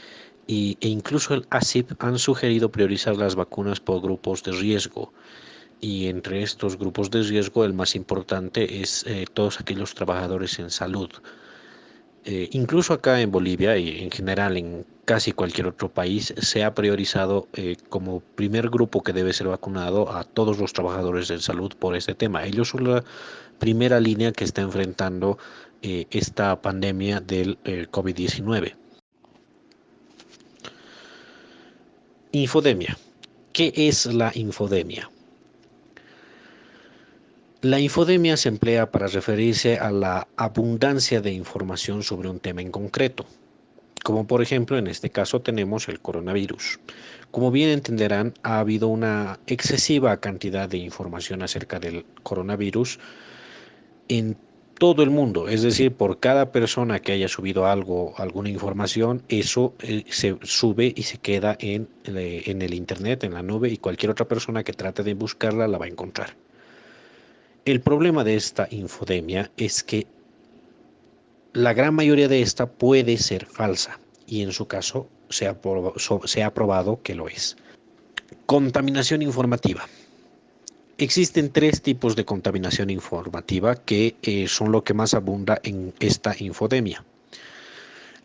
incluso el ACIP han sugerido priorizar las vacunas por grupos de riesgo. Y entre estos grupos de riesgo, el más importante es todos aquellos trabajadores en salud. Incluso acá en Bolivia y en general en casi cualquier otro país se ha priorizado como primer grupo que debe ser vacunado a todos los trabajadores de salud por este tema. Ellos son la primera línea que está enfrentando esta pandemia del COVID-19. Infodemia. ¿Qué es la infodemia? La infodemia se emplea para referirse a la abundancia de información sobre un tema en concreto, como por ejemplo en este caso tenemos el coronavirus. Como bien entenderán, ha habido una excesiva cantidad de información acerca del coronavirus en todo el mundo, es decir, por cada persona que haya subido algo, alguna información, eso se sube y se queda en el internet, en la nube, y cualquier otra persona que trate de buscarla la va a encontrar. El problema de esta infodemia es que la gran mayoría de esta puede ser falsa y en su caso se ha probado que lo es. Contaminación informativa. Existen tres tipos de contaminación informativa que son lo que más abunda en esta infodemia.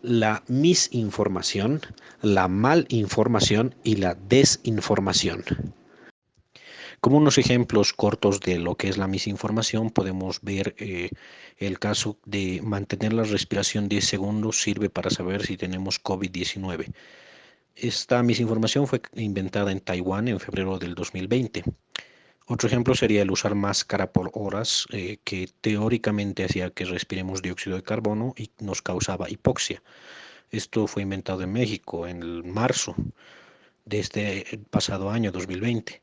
La misinformación, la malinformación y la desinformación. Como unos ejemplos cortos de lo que es la misinformación, podemos ver el caso de mantener la respiración 10 segundos sirve para saber si tenemos COVID-19. Esta misinformación fue inventada en Taiwán en febrero del 2020. Otro ejemplo sería el usar máscara por horas, que teóricamente hacía que respiremos dióxido de carbono y nos causaba hipoxia. Esto fue inventado en México en el marzo de este pasado año 2020.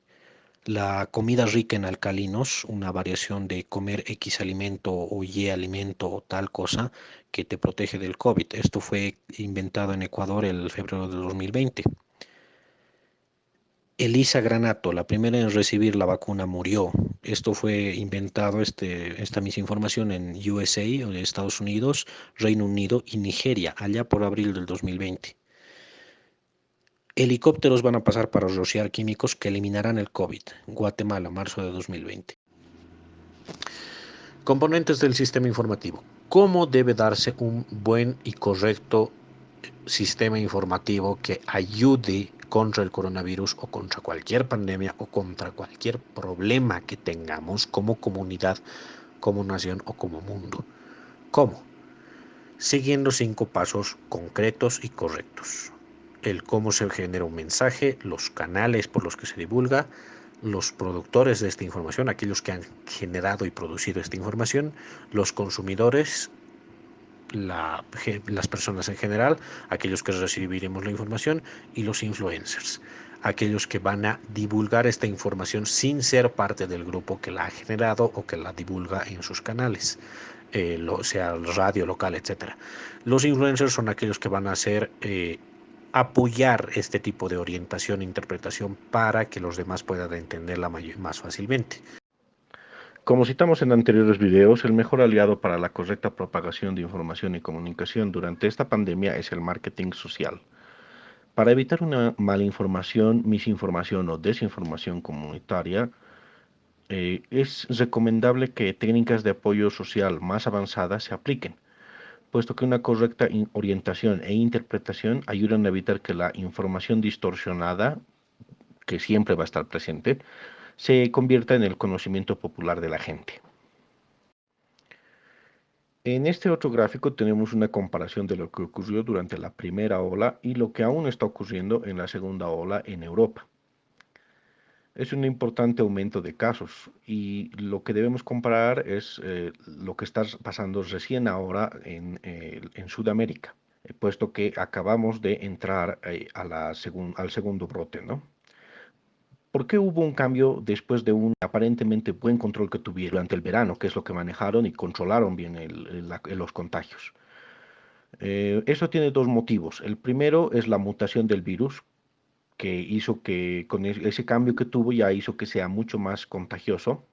La comida rica en alcalinos, una variación de comer X alimento o Y alimento o tal cosa que te protege del COVID. Esto fue inventado en Ecuador el febrero de 2020. Elisa Granato, la primera en recibir la vacuna, murió. Esto fue inventado, esta misinformación en USA, o Estados Unidos, Reino Unido y Nigeria, allá por abril del 2020. Helicópteros van a pasar para rociar químicos que eliminarán el COVID. Guatemala, marzo de 2020. Componentes del sistema informativo. ¿Cómo debe darse un buen y correcto sistema informativo que ayude contra el coronavirus o contra cualquier pandemia o contra cualquier problema que tengamos como comunidad, como nación o como mundo? ¿Cómo? Siguiendo 5 pasos concretos y correctos. El cómo se genera un mensaje, los canales por los que se divulga, los productores de esta información, aquellos que han generado y producido esta información, los consumidores, las personas en general, aquellos que recibiremos la información, y los influencers, aquellos que van a divulgar esta información sin ser parte del grupo que la ha generado o que la divulga en sus canales, sea radio local, etcétera. Los influencers son aquellos que van a hacer apoyar este tipo de orientación e interpretación para que los demás puedan entenderla más fácilmente.
Como citamos en anteriores videos, el mejor aliado para la correcta propagación de información y comunicación durante esta pandemia es el marketing social. Para evitar una malinformación, misinformación o desinformación comunitaria, es recomendable que técnicas de apoyo social más avanzadas se apliquen, puesto que una correcta orientación e interpretación ayudan a evitar que la información distorsionada, que siempre va a estar presente, se convierta en el conocimiento popular de la gente. En este otro gráfico tenemos una comparación de lo que ocurrió durante la primera ola y lo que aún está ocurriendo en la segunda ola en Europa. Es un importante aumento de casos y lo que debemos comparar es lo que está pasando recién ahora en Sudamérica, puesto que acabamos de entrar al segundo brote, ¿no? ¿Por qué hubo un cambio después de un aparentemente buen control que tuvieron durante el verano, que es lo que manejaron y controlaron bien los contagios? Eso tiene dos motivos. El primero es la mutación del virus, que hizo que con ese cambio que tuvo ya hizo que sea mucho más contagioso.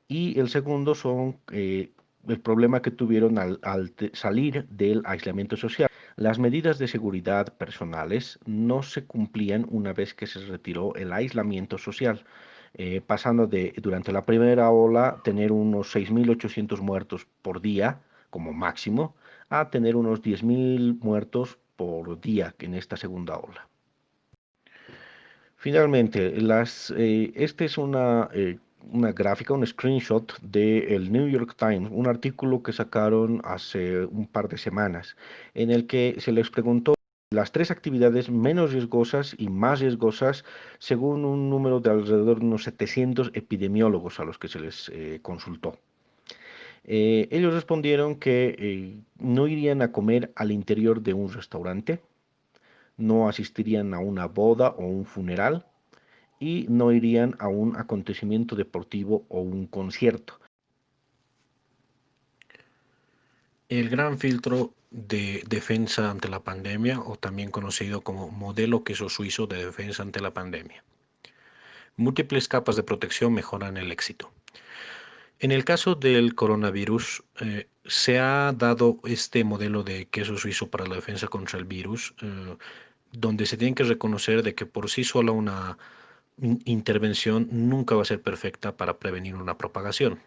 Y el segundo son el problema que tuvieron al salir del aislamiento social. Las medidas de seguridad personales no se cumplían una vez que se retiró el aislamiento social, pasando de durante la primera ola tener unos 6.800 muertos por día como máximo a tener unos 10.000 muertos por día en esta segunda ola. Finalmente, esta es una gráfica, un screenshot del New York Times, un artículo que sacaron hace un par de semanas, en el que se les preguntó las tres actividades menos riesgosas y más riesgosas según un número de alrededor de unos 700 epidemiólogos a los que se les consultó. Ellos respondieron que no irían a comer al interior de un restaurante, no asistirían a una boda o un funeral y no irían a un acontecimiento deportivo o un concierto.
El gran filtro de defensa ante la pandemia, o también conocido como modelo queso suizo de defensa ante la pandemia. Múltiples capas de protección mejoran el éxito. En el caso del coronavirus, se ha dado este modelo de queso suizo para la defensa contra el virus, donde se tiene que reconocer de que por sí sola una intervención nunca va a ser perfecta para prevenir una propagación.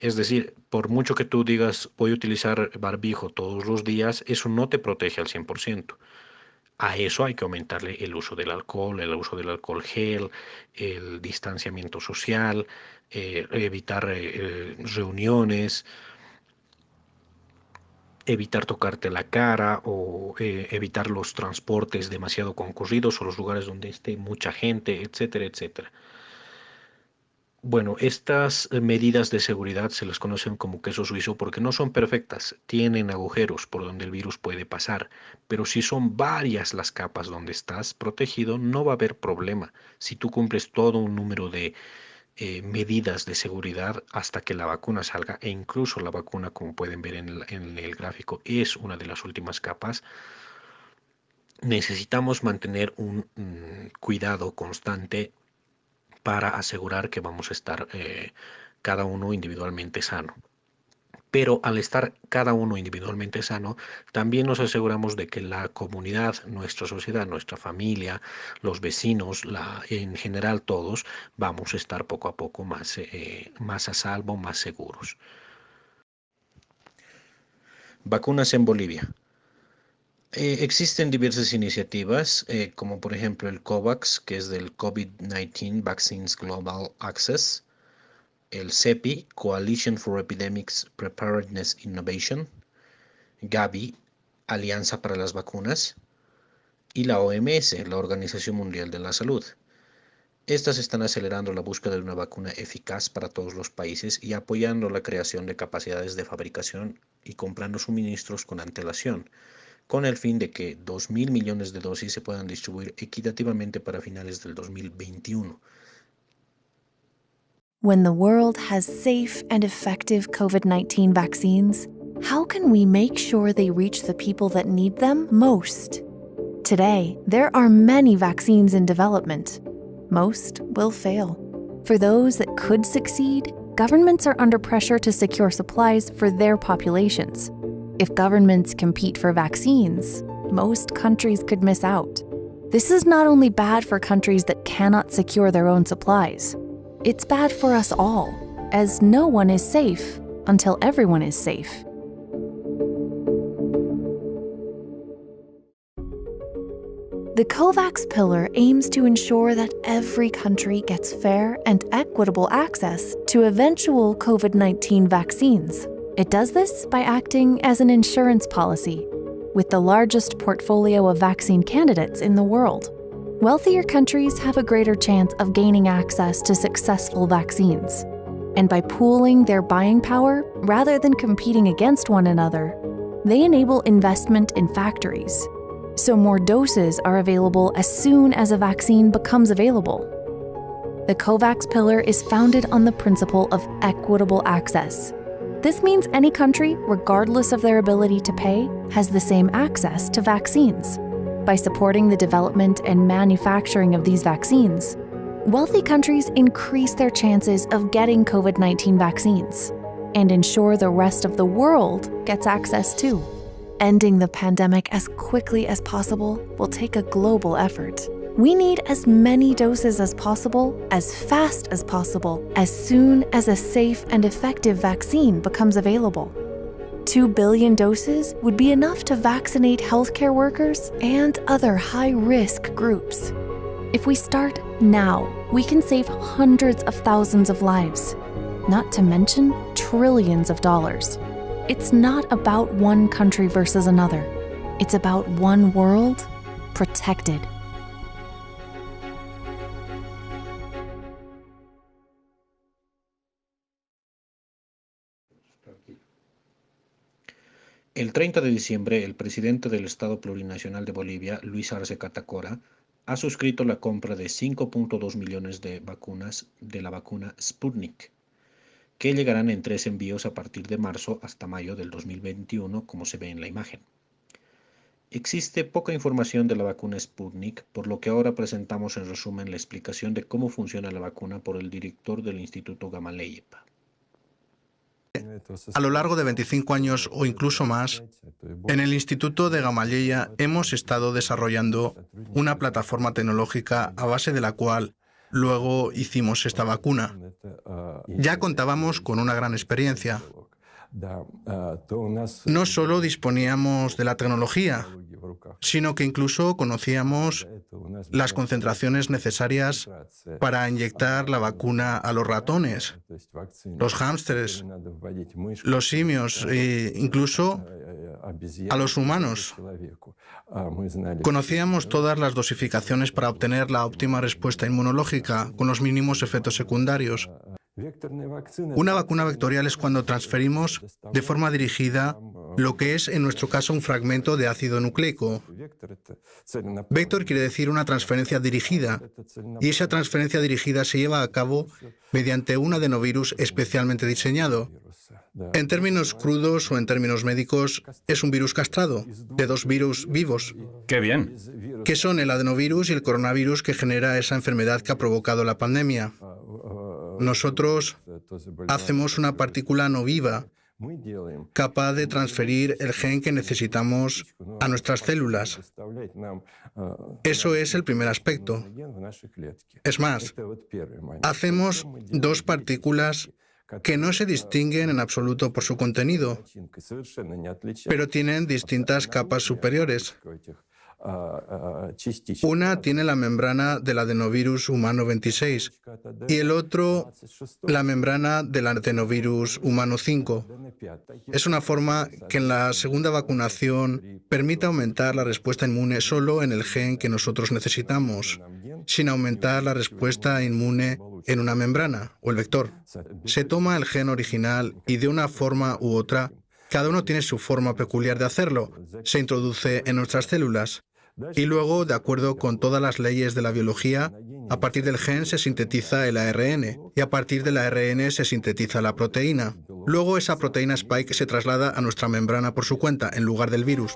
Es decir, por mucho que tú digas voy a utilizar barbijo todos los días, eso no te protege al 100%. A eso hay que aumentarle el uso el uso del alcohol gel, el distanciamiento social, evitar reuniones, evitar tocarte la cara o evitar los transportes demasiado concurridos o los lugares donde esté mucha gente, etcétera, etcétera. Bueno, estas medidas de seguridad se les conocen como queso suizo porque no son perfectas, tienen agujeros por donde el virus puede pasar, pero si son varias las capas donde estás protegido, no va a haber problema. Si tú cumples todo un número de medidas de seguridad hasta que la vacuna salga, e incluso la vacuna, como pueden ver en el gráfico, es una de las últimas capas, necesitamos mantener un cuidado constante para asegurar que vamos a estar cada uno individualmente sano. Pero al estar cada uno individualmente sano, también nos aseguramos de que la comunidad, nuestra sociedad, nuestra familia, los vecinos, en general todos, vamos a estar poco a poco más a salvo, más seguros. Vacunas en Bolivia. Existen diversas iniciativas, como por ejemplo el COVAX, que es del COVID-19 Vaccines Global Access, el CEPI, Coalition for Epidemics Preparedness Innovation, Gavi, Alianza para las Vacunas, y la OMS, la Organización Mundial de la Salud. Estas están acelerando la búsqueda de una vacuna eficaz para todos los países y apoyando la creación de capacidades de fabricación y comprando suministros con antelación, con el fin de que 2.000 millones de dosis se puedan distribuir equitativamente para finales del 2021.
When the world has safe and effective COVID-19 vaccines, how can we make sure they reach the people that need them most? Today, there are many vaccines in development. Most will fail. For those that could succeed, governments are under pressure to secure supplies for their populations. If governments compete for vaccines, most countries could miss out. This is not only bad for countries that cannot secure their own supplies. It's bad for us all, as no one is safe until everyone is safe. The COVAX pillar aims to ensure that every country gets fair and equitable access to eventual COVID-19 vaccines. It does this by acting as an insurance policy, with the largest portfolio of vaccine candidates in the world. Wealthier countries have a greater chance of gaining access to successful vaccines. And by pooling their buying power rather than competing against one another, they enable investment in factories. So more doses are available as soon as a vaccine becomes available. The COVAX pillar is founded on the principle of equitable access. This means any country, regardless of their ability to pay, has the same access to vaccines. By supporting the development and manufacturing of these vaccines, wealthy countries increase their chances of getting COVID-19 vaccines and ensure the rest of the world gets access too. Ending the pandemic as quickly as possible will take a global effort. We need as many doses as possible, as fast as possible, as soon as a safe and effective vaccine becomes available. 2 billion doses would be enough to vaccinate healthcare workers and other high-risk groups. If we start now, we can save hundreds of thousands of lives, not to mention trillions of dollars. It's not about one country versus another. It's about one world protected.
El 30 de diciembre, el presidente del Estado Plurinacional de Bolivia, Luis Arce Catacora, ha suscrito la compra de 5.2 millones de vacunas de la vacuna Sputnik, que llegarán en 3 envíos a partir de marzo hasta mayo del 2021, como se ve en la imagen. Existe poca información de la vacuna Sputnik, por lo que ahora presentamos en resumen la explicación de cómo funciona la vacuna por el director del Instituto Gamaleya.
A lo largo de 25 años o incluso más, en el Instituto de Gamaleya hemos estado desarrollando una plataforma tecnológica a base de la cual luego hicimos esta vacuna. Ya contábamos con una gran experiencia. No solo disponíamos de la tecnología, sino que incluso conocíamos las concentraciones necesarias para inyectar la vacuna a los ratones, los hámsters, los simios e incluso a los humanos. Conocíamos todas las dosificaciones para obtener la óptima respuesta inmunológica con los mínimos efectos secundarios. Una vacuna vectorial es cuando transferimos de forma dirigida lo que es en nuestro caso un fragmento de ácido nucleico. Vector quiere decir una transferencia dirigida, y esa transferencia dirigida se lleva a cabo mediante un adenovirus especialmente diseñado. En términos crudos o en términos médicos, es un virus castrado, de 2 virus vivos.
¡Qué bien!
Que son el adenovirus y el coronavirus que genera esa enfermedad que ha provocado la pandemia. Nosotros hacemos una partícula no viva, capaz de transferir el gen que necesitamos a nuestras células. Eso es el primer aspecto. Es más, hacemos 2 partículas que no se distinguen en absoluto por su contenido, pero tienen distintas capas superiores. Una tiene la membrana del adenovirus humano 26 y el otro la membrana del adenovirus humano 5. Es una forma que en la segunda vacunación permite aumentar la respuesta inmune solo en el gen que nosotros necesitamos, sin aumentar la respuesta inmune en una membrana o el vector. Se toma el gen original y de una forma u otra, cada uno tiene su forma peculiar de hacerlo, se introduce en nuestras células. Y luego, de acuerdo con todas las leyes de la biología, a partir del gen se sintetiza el ARN y a partir del ARN se sintetiza la proteína. Luego esa proteína spike se traslada a nuestra membrana por su cuenta, en lugar del virus.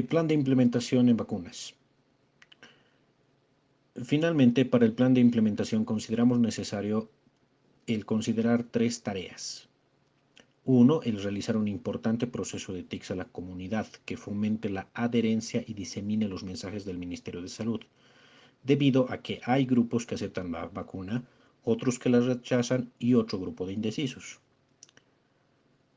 Plan de implementación en vacunas. Finalmente, para el plan de implementación consideramos necesario el considerar 3 tareas. 1. El realizar un importante proceso de TICs a la comunidad que fomente la adherencia y disemine los mensajes del Ministerio de Salud, debido a que hay grupos que aceptan la vacuna, otros que la rechazan y otro grupo de indecisos.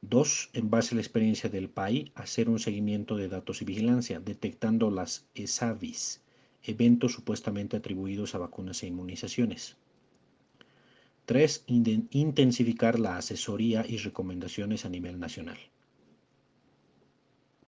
2. En base a la experiencia del PAI, hacer un seguimiento de datos y vigilancia, detectando las ESAVIS, eventos supuestamente atribuidos a vacunas e inmunizaciones. 3, intensificar la asesoría y recomendaciones a nivel nacional.